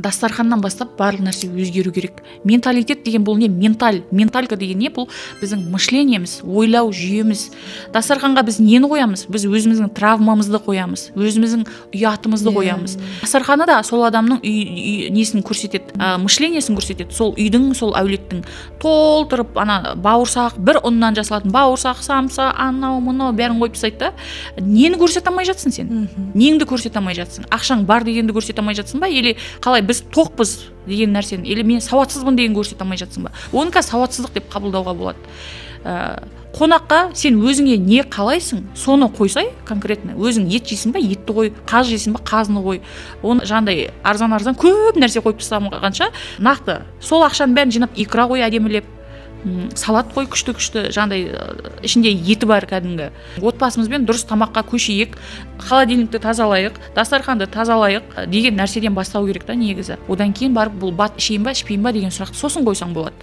дастарханнан бастап барлық нәрсе өзгеру керек. Менталитет деген бұл не? Менталька деген не? Бұл біздің мышлениеміз, ойлау жүйеміз. Дастарханға біз нені қоямыз? Біз өзіміздің травмамызды қоямыз, өзіміздің ұятымызды қоямыз. Дастарханы да сол адамның несін көрсетеді, мышлениесін көрсетеді. Сол үйдің, сол әулеттің толтырып, бауырсақ, бір ұннан жасалатын бауырсақ, самса, анау мынау бәрін қойып тастайды да. Нені көрсете алмай жатсың сен? Неңді көрсете алмай жатсың? Ақшаң бар дегенді көрсете алмай жатсың ба? Или қалай біз тоқпыз деген нәрсені, или мен сауатсызбын деген көрсете алмай жатсың ба? Оны қазір сауатсыздық деп қабылдауға болады. Қонаққа сен өзіңе не қалайсың, соны қойсай, конкретно өзің ет жейсің ба, етті қой, қаз жейсің ба, қазыны қой. Оны жаңағыдай арзан көп нәрсе қойып тастағанша, нақты сол ақшаның бәрін жинап икра қой әдемілеп, салат қой күшті жаңағыдай ішінде еті бар кәдімгі. Отбасымызбен дұрыс тамаққа көшейік, холодильникті тазалайық, дастарханды тазалайық деген нәрседен бастау керек та негізі. Одан кейін барып бұл бат ішейін ба, ішпейін ба деген сұрақты сосын қойсаң болады.